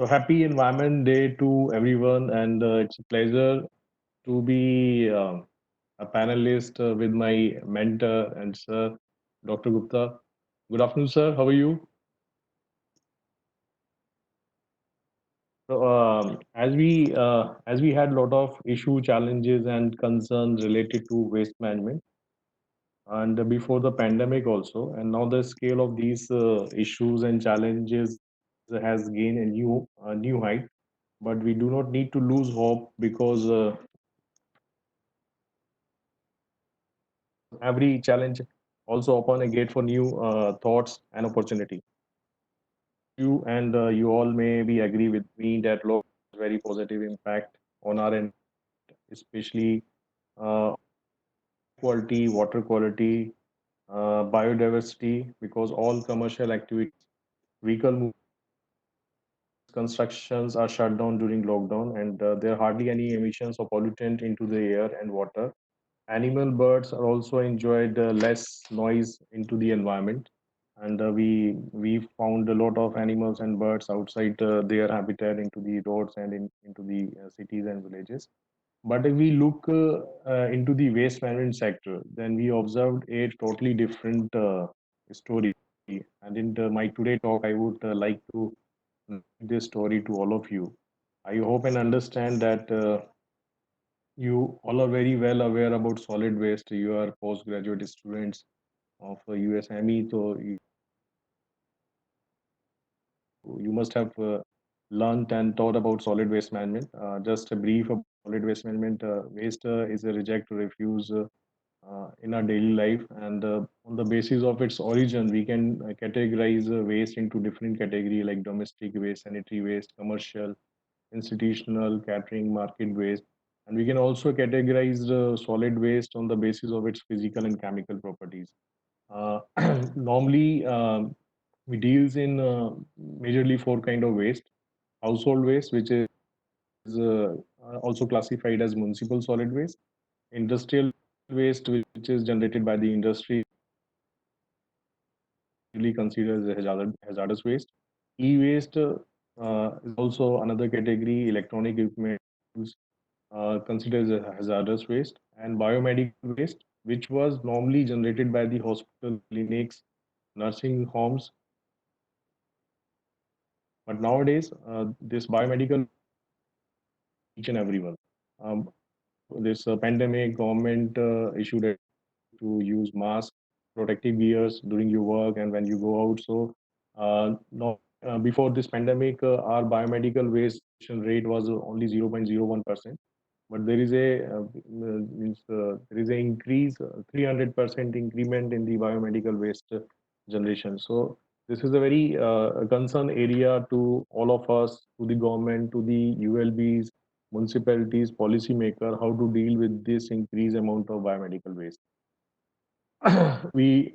So happy Environment Day to everyone, and it's a pleasure to be a panelist with my mentor and sir, Dr. Gupta. Good afternoon, sir. How are you? So, as we had a lot of issue, challenges, and concerns related to waste management, and before the pandemic also, and now the scale of these issues and challenges has gained a new height. But we do not need to lose hope because every challenge also open a gate for new thoughts and opportunity. You all may be agree with me that law has very positive impact on our end, especially uh, quality, water quality, biodiversity, because all commercial activities, vehicle constructions are shut down during lockdown, and there are hardly any emissions of pollutant into the air and water. Animal birds are also enjoyed less noise into the environment, and we found a lot of animals and birds outside their habitat into the roads and into the cities and villages. But if we look into the waste management sector, then we observed a totally different story. And in my today talk, I would like to narrate this story to all of you. I hope and understand that you all are very well aware about solid waste. You are postgraduate students of USME, so you must have learned and thought about solid waste management. Just a brief about solid waste management. Waste is a reject or refuse in our daily life, and on the basis of its origin, we can categorize waste into different category like domestic waste, sanitary waste, commercial, institutional, catering, market waste. And we can also categorize the solid waste on the basis of its physical and chemical properties. Uh, Normally, we deals in majorly four kind of waste: household waste, which is also classified as municipal solid waste; industrial waste, which is generated by the industry, usually considered as a hazardous waste. E-waste is also another category. Electronic equipment considered as a hazardous waste, and biomedical waste, which was normally generated by the hospital, clinics, nursing homes. But nowadays, this biomedical each and everyone. Um, this pandemic, government issued a to use mask, protective gears during your work and when you go out. So, no, before this pandemic, our biomedical waste rate was only 0.01%. But there is there is a increase, 300% increment in the biomedical waste generation. So this is a very concern area to all of us, to the government, to the ULBs, municipalities, policymaker, how to deal with this increased amount of biomedical waste. we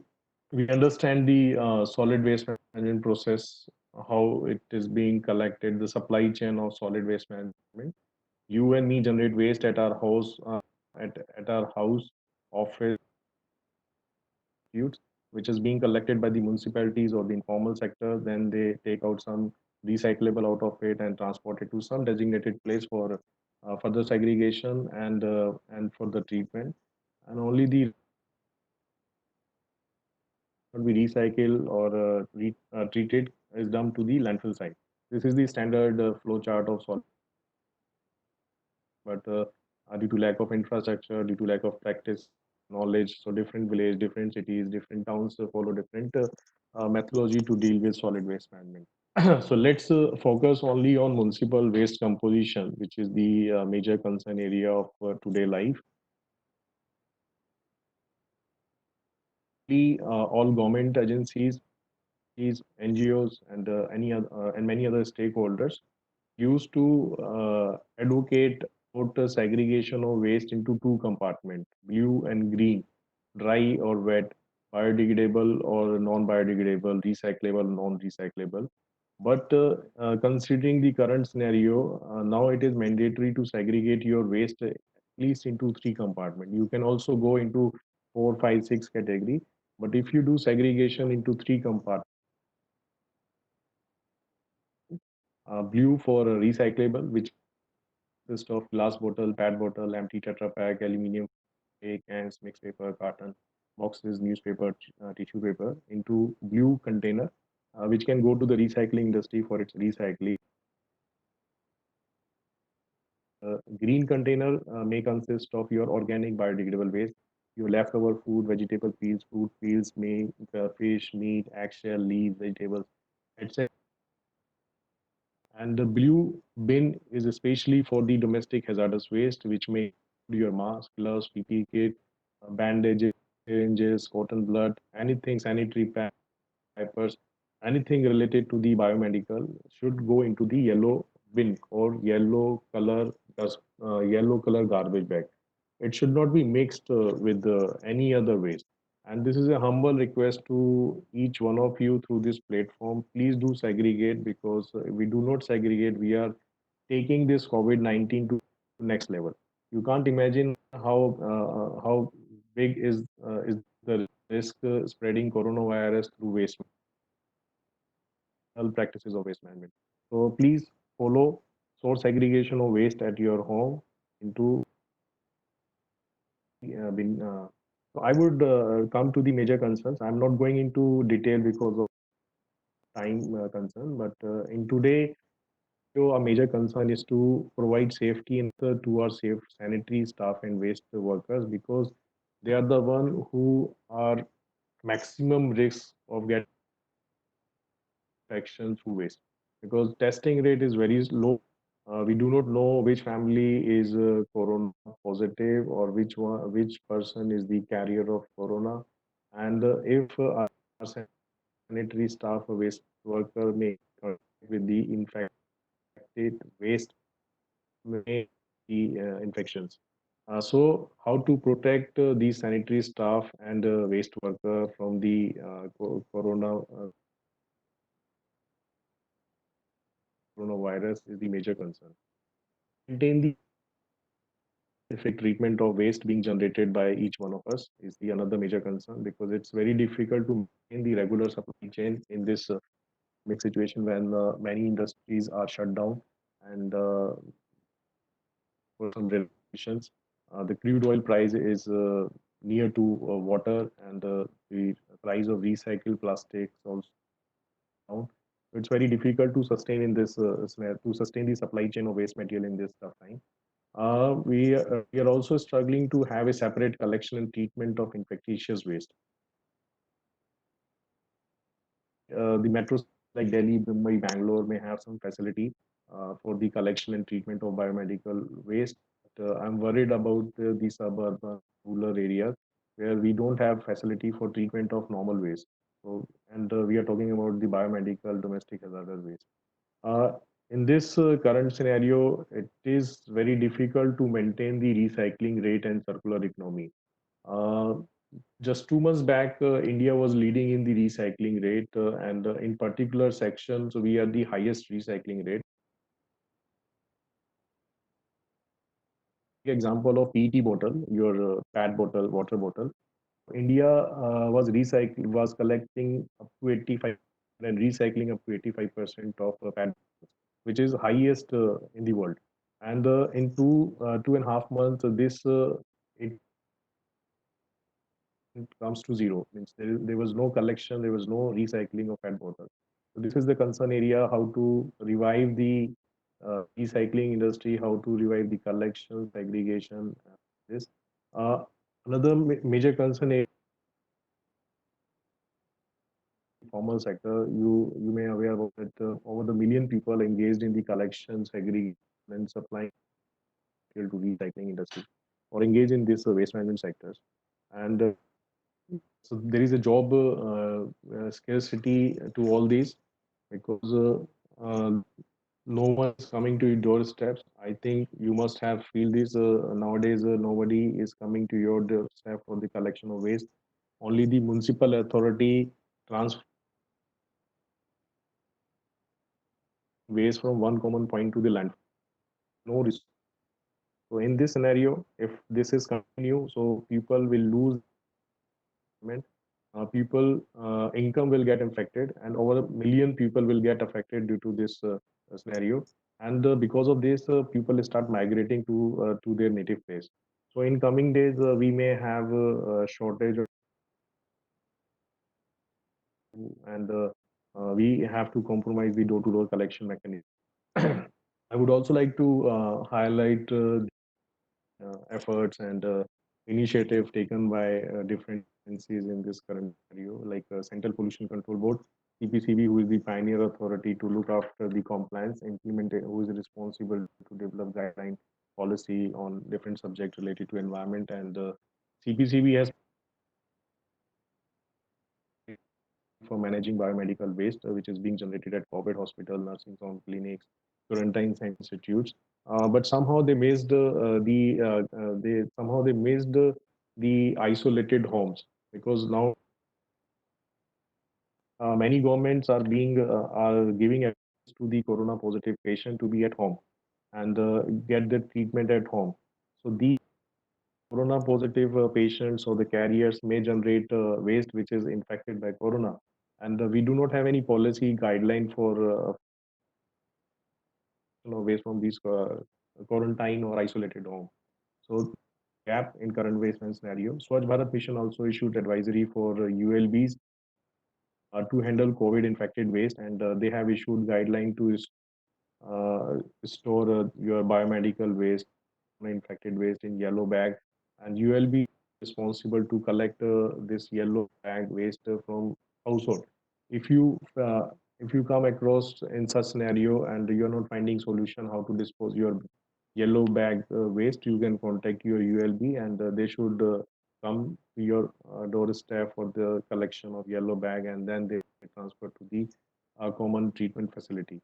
we understand the solid waste management process, how it is being collected, the supply chain of solid waste management. You and me generate waste at our house, at our house, office, which is being collected by the municipalities or the informal sector. Then they take out some recyclable out of it and transport it to some designated place for further segregation and for the treatment. And only the not be recycled or treated is dumped to the landfill site. This is the standard flow chart of solid, but due to lack of infrastructure, due to lack of practice, knowledge, so different village, different cities, different towns follow different methodology to deal with solid waste management. So let's focus only on municipal waste composition, which is the major concern area of today life. All government agencies, NGOs, and and many other stakeholders used to advocate about segregation of waste into two compartments, blue and green, dry or wet, biodegradable or non-biodegradable, recyclable, non-recyclable. But considering the current scenario, now it is mandatory to segregate your waste at least into three compartments. You can also go into four, five, six category, but if you do segregation into three compartments, Blue for recyclable, which consists of glass bottle, PET bottle, empty Tetra Pak, aluminium cans, mixed paper, carton, boxes, newspaper, tissue paper into blue container, which can go to the recycling industry for its recycling. Green container may consist of your organic biodegradable waste, your leftover food, vegetable peels, fruit peels, meat, fish, meat, eggshell, leaves, vegetables, etc. And the blue bin is especially for the domestic hazardous waste, which may include your mask, gloves, PPE kit, bandages, syringes, cotton blood, anything, sanitary pads, diapers, anything related to the biomedical should go into the yellow bin or yellow color garbage bag. It should not be mixed with any other waste. And this is a humble request to each one of you through this platform. Please do segregate, because if we do not segregate, we are taking this COVID-19 to next level. You can't imagine how big is the risk spreading coronavirus through waste practices of waste management. So please follow source segregation of waste at your home into bin. So I would come to the major concerns. I'm not going into detail because of time concern, but in today, so a major concern is to provide safety and to our safe sanitary staff and waste workers, because they are the one who are maximum risk of getting infection through waste, because testing rate is very low. We do not know which family is corona positive, or which person is the carrier of corona, and if our sanitary staff or waste worker may contact with the infected waste, may the infections. So, how to protect these sanitary staff and waste worker from the coronavirus is the major concern. Maintain the effect treatment of waste being generated by each one of us is the another major concern, because it's very difficult to maintain the regular supply chain in this mixed situation when many industries are shut down, and for some relations, the crude oil price is near to water, and the price of recycled plastics also down. So it's very difficult to sustain in this to sustain the supply chain of waste material in this tough time. We are also struggling to have a separate collection and treatment of infectious waste. The metros like Delhi, Mumbai, Bangalore may have some facility for the collection and treatment of biomedical waste. But, I'm worried about the suburban rural areas where we don't have facility for treatment of normal waste. So, and we are talking about the biomedical domestic hazardous waste. Uh, in this current scenario, it is very difficult to maintain the recycling rate and circular economy. Uh, just 2 months back, India was leading in the recycling rate, and in particular sections, we are the highest recycling rate. Example of PET bottle, your PET bottle, water bottle. India was collecting up to 85 and recycling up to 85% of PET, which is highest in the world. And in 2.5 months, this it comes to zero. Means there was no collection, there was no recycling of PET bottles. So this is the concern area: how to revive the recycling industry, how to revive the collection, segregation. This another major concern is formal sector. You may aware about that over the million people engaged in the collection, segregation, and supplying material to recycling industry, or engaged in this waste management sectors. And so there is a job scarcity to all these, because no one is coming to your doorsteps. I think you must have feel this nowadays. Nobody is coming to your doorstep for the collection of waste. Only the municipal authority transfer waste from one common point to the land. No res- So in this scenario, if this is continue, so people will lose employment. People income will get affected, and over a million people will get affected due to this. scenario, and because of this, people start migrating to their native place. So in coming days, we may have a shortage of, and we have to compromise the door-to-door collection mechanism. I would also like to highlight efforts and initiative taken by different agencies in this current scenario, like Central Pollution Control Board, CPCB, who is the pioneer authority to look after the compliance, implement, who is responsible to develop guideline policy on different subjects related to environment, and CPCB has for managing biomedical waste, which is being generated at corporate hospital, nursing home, clinics, quarantine institutes. But somehow they missed they somehow they missed the isolated homes, because now many governments are giving access to the corona positive patient to be at home and get the treatment at home. So the corona positive patients or the carriers may generate waste which is infected by corona, and we do not have any policy guideline for waste from these quarantine or isolated home. So gap in current waste man scenario. Swachh Bharat Mission also issued advisory for ULBs to handle COVID infected waste, and they have issued guideline to store your biomedical waste, infected waste in yellow bag, and you will be responsible to collect this yellow bag waste from household. If you uh, if you come across in such scenario and you're not finding solution how to dispose your yellow bag waste, you can contact your ULB, and they should come to your doorstep for the collection of yellow bag, and then they transfer to the common treatment facility.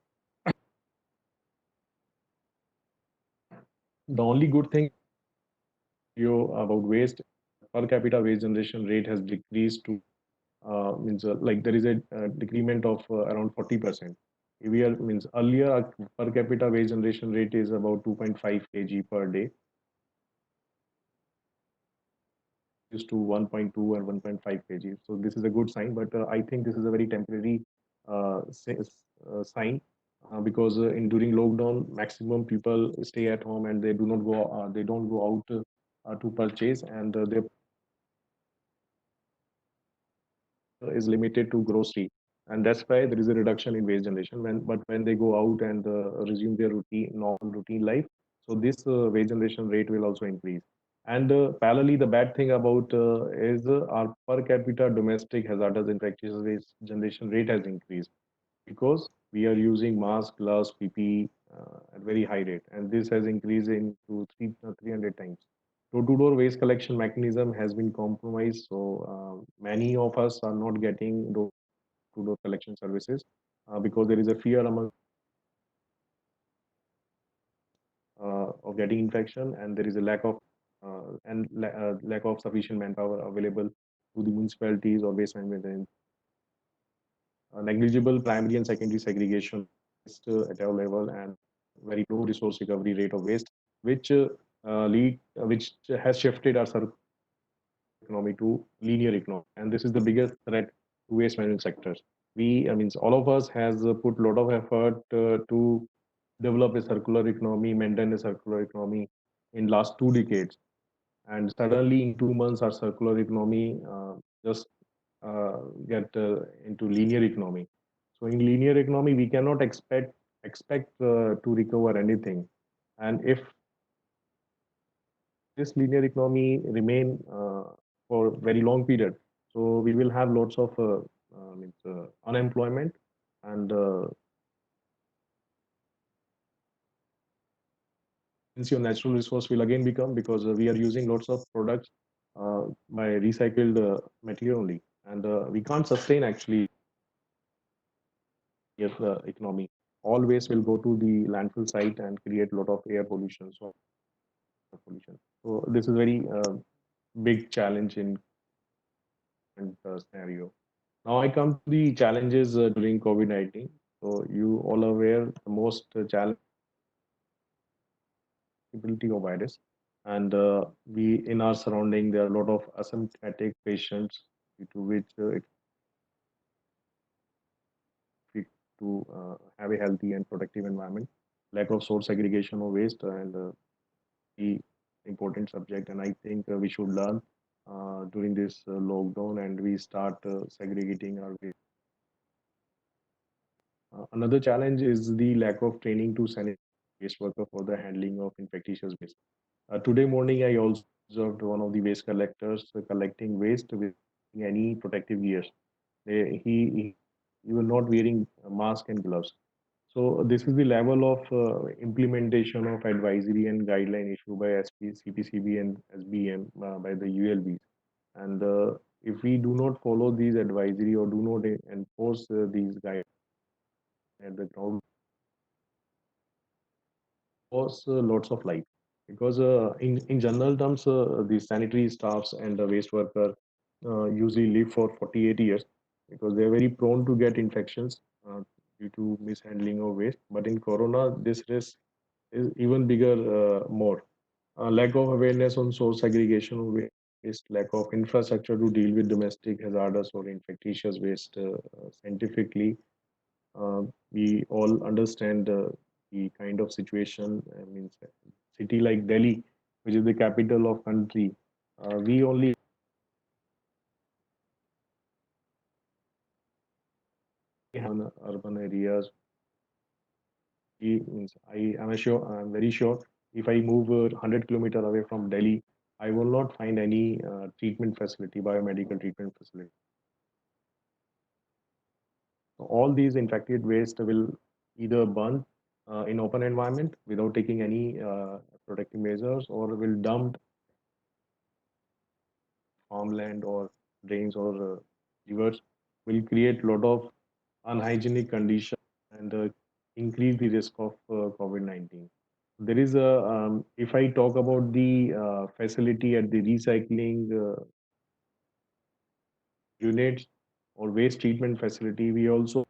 The only good thing about waste, per capita waste generation rate has decreased to means like there is a decrement of around 40%. We are means earlier our per capita waste generation rate is about 2.5 kg per day, used to 1.2 and 1.5 kg. So this is a good sign, but I think this is a very temporary sign, because in during lockdown, maximum people stay at home and they don't go out to purchase, and they is limited to grocery, and that's why there is a reduction in waste generation. When they go out and resume their routine normal routine life, so this waste generation rate will also increase. And parallelly, the bad thing about is our per capita domestic hazardous infectious waste generation rate has increased, because we are using mask, gloves, PPE at very high rate, and this has increased into 300 times. Door-to-door waste collection mechanism has been compromised, so many of us are not getting door-to-door collection services because there is a fear among of getting infection, and there is a lack of sufficient manpower available to the municipalities or waste management. Negligible primary and secondary segregation waste at our level, and very low resource recovery rate of waste, which has shifted our circular economy to linear economy, and this is the biggest threat to waste management sectors. I mean, all of us has put a lot of effort to develop a circular economy, maintain a circular economy in last 2 decades, and suddenly in 2 months, our circular economy just get into linear economy. So in linear economy, we cannot expect to recover anything, and if this linear economy remain for very long period, so we will have lots of unemployment, and since your natural resource will again become, because we are using lots of products by recycled material only, and we can't sustain actually economy. All waste will go to the landfill site and create a lot of air pollution. So this is very big challenge in scenario. Now I come to the challenges during COVID-19. So you all aware the most challengability of virus, and we in our surrounding there are a lot of asymptomatic patients due to which to have a healthy and productive environment. Lack of source segregation of waste and the important subject, and I think we should learn during this lockdown, and we start segregating our waste. Another challenge is the lack of training to sanitize waste worker for the handling of infectious waste. Today morning, I also observed one of the waste collectors collecting waste with any protective gears. He was not wearing a mask and gloves. So this is the level of implementation of advisory and guideline issued by SP, CPCB, and SBM by the ULBs. And if we do not follow these advisory or do not enforce these guidelines at the ground, costs lots of life, because in general terms the sanitary staffs and the waste worker usually live for 48 years because they are very prone to get infections due to mishandling of waste. But in corona this risk is even bigger, more lack of awareness on source segregation of waste, lack of infrastructure to deal with domestic hazardous or infectious waste scientifically. uh, we all understand the kind of situation. I mean, city like Delhi, which is the capital of country, we only have urban areas. Means I'm very sure if I move 100 kilometers away from Delhi, I will not find any treatment facility, biomedical treatment facility. So all these infected waste will either burn in open environment without taking any protective measures, or will dumped farmland or drains or rivers, will create a lot of unhygienic conditions and increase the risk of COVID-19. There is a, if I talk about the facility at the recycling units or waste treatment facility, we also,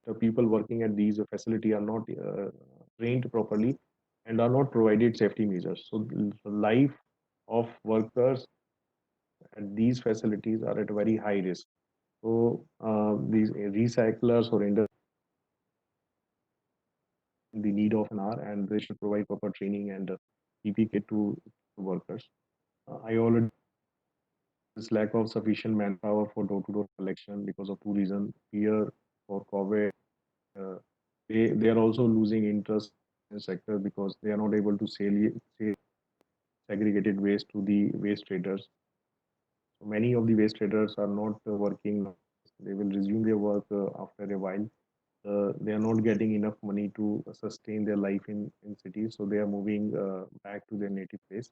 the people working at these facility are not trained properly and are not provided safety measures. So the life of workers at these facilities are at very high risk. So these recyclers or industry in the need of an hour, and they should provide proper training and PPK to workers. I already this lack of sufficient manpower for door-to-door collection because of two reasons: fear for COVID. Uh, they are also losing interest in the sector because they are not able to sell segregated waste to the waste traders. So many of the waste traders are not working now. They will resume their work after a while. They are not getting enough money to sustain their life in cities, so they are moving back to their native place.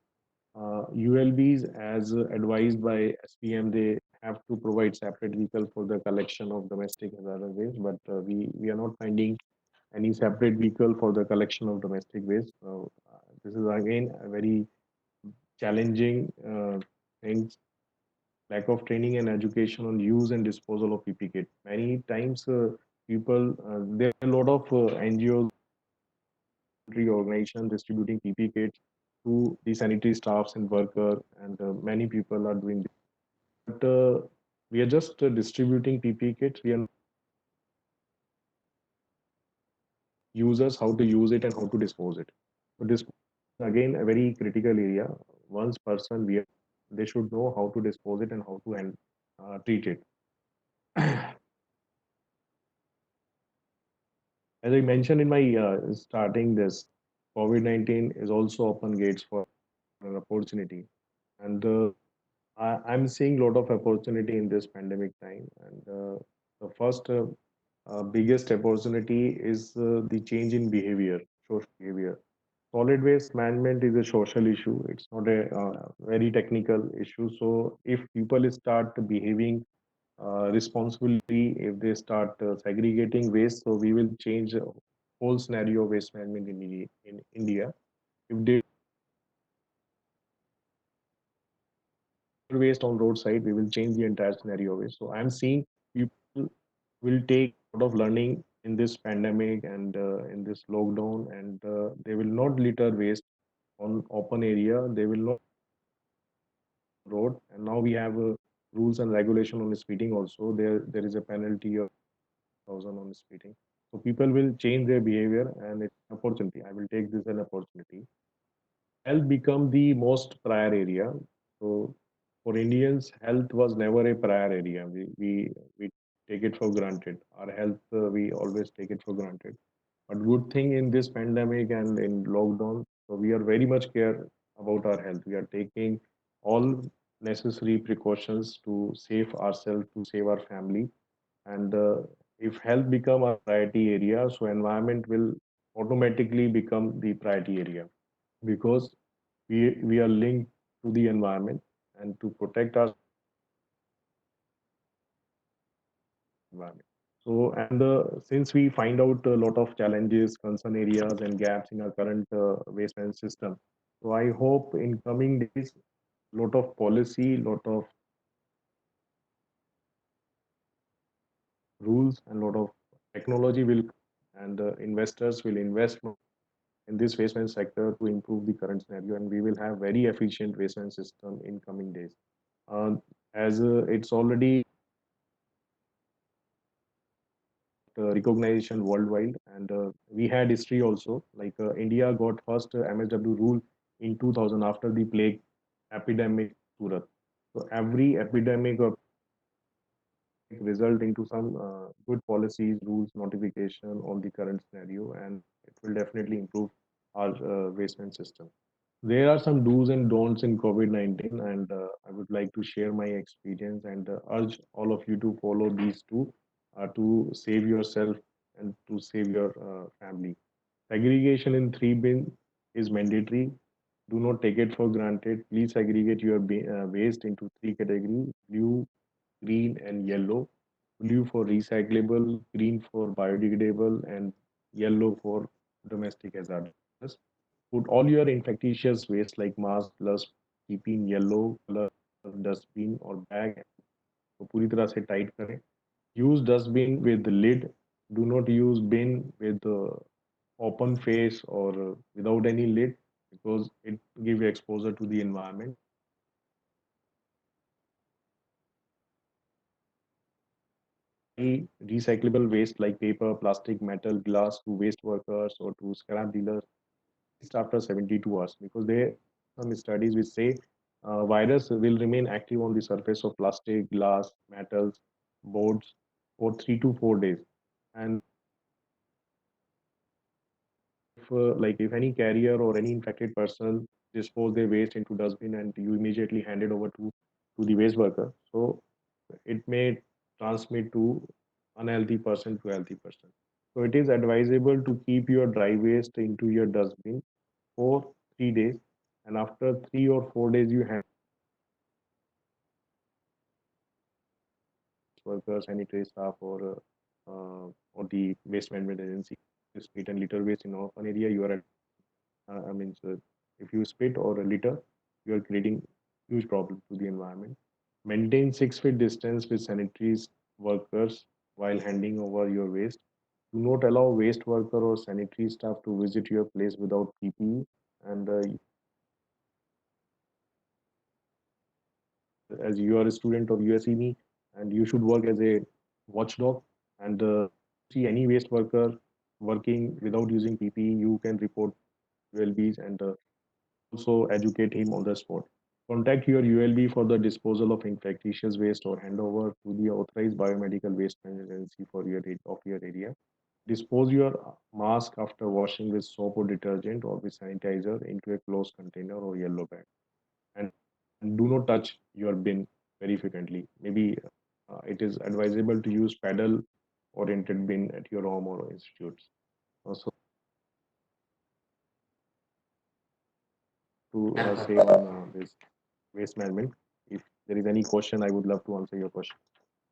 ULBs, as advised by SPM, they have to provide separate vehicle for the collection of domestic hazardous waste, but we are not finding any separate vehicle for the collection of domestic waste. So this is again a very challenging thing. Lack of training and education on use and disposal of PP kit. Many times, there are a lot of NGOs, organizations distributing PP kits to the sanitary staffs and worker, and many people are doing this. But we are just distributing PP kits. We are users how to use it and how to dispose it. So this again a very critical area. Once person we they should know how to dispose it and how to treat it. As I mentioned in my starting this, COVID-19 is also open gates for an opportunity, and I'm seeing a lot of opportunity in this pandemic time. And the first biggest opportunity is the change in behavior, social behavior. Solid waste management is a social issue. It's not a very technical issue. So if people start behaving responsibility, if they start segregating waste, so we will change the whole scenario of waste management in India. If they waste on roadside, we will change the entire scenario of waste. So I'm seeing people will take a lot of learning in this pandemic and in this lockdown, and they will not litter waste on open area. They will not road. And now we have rules and regulation on speeding also. There is a penalty of 1,000 on speeding. So people will change their behavior, and it's an opportunity. I will take this as an opportunity. Health become the most prior area. So for Indians, health was never a prior area. We take it for granted. Our health, we always take it for granted. But good thing in this pandemic and in lockdown, so we are very much care about our health. We are taking all necessary precautions to save ourselves, to save our family. And if health become a priority area, so environment will automatically become the priority area, because we are linked to the environment, and to protect our environment. So, and since we find out a lot of challenges, concern areas, and gaps in our current waste management system, so I hope in coming days, lot of policy, lot of rules, and lot of technology will, and investors will invest in this waste management sector to improve the current scenario, and we will have very efficient waste management system in coming days. Uh, as it's already recognition worldwide, and we had history also, like India got first MSW rule in 2000 after the plague epidemic Surat. So every epidemic or result into some good policies, rules, notification on the current scenario, and it will definitely improve our waste management system. There are some do's and don'ts in COVID-19, and I would like to share my experience, and urge all of you to follow these two to save yourself and to save your family. Segregation in three bin is mandatory. Do not take it for granted. Please segregate your waste into three categories: blue, green, and yellow. Blue for recyclable, green for biodegradable, and yellow for domestic hazardous. Put all your infectious waste like mask, gloves, keep in yellow color dustbin or bag, को पूरी तरह से tight करें. Use dustbin with the lid. Do not use bin with open face or without any lid, because it give exposure to the environment. Recyclable waste like paper, plastic, metal, glass to waste workers or to scrap dealers least after 72 hours, because there are some studies which say virus will remain active on the surface of plastic, glass, metals, boards for 3 to 4 days. And if any carrier or any infected person dispose their waste into dustbin and you immediately hand it over to the waste worker, so it may transmit to unhealthy person to healthy person. So it is advisable to keep your dry waste into your dustbin for 3 days, and after 3 or 4 days you hand workers, sanitary staff, or the waste management agency spit and litter waste in open area. You are at, I mean, so if you spit or litter, you are creating huge problem to the environment. Maintain 6 feet distance with sanitary workers while handing over your waste. Do not allow waste worker or sanitary staff to visit your place without PPE. And as you are a student of USEME, and you should work as a watchdog, and see any waste worker working without using PPE, you can report ULBs, and also educate him on the spot. Contact your ULB for the disposal of infectious waste or hand over to the authorized biomedical waste management agency for your area. Dispose your mask after washing with soap or detergent or with sanitizer into a closed container or yellow bag. And do not touch your bin very frequently. Maybe it is advisable to use paddle oriented bin at your home or institutes. Also, to say on this waste management. If there is any question, I would love to answer your question.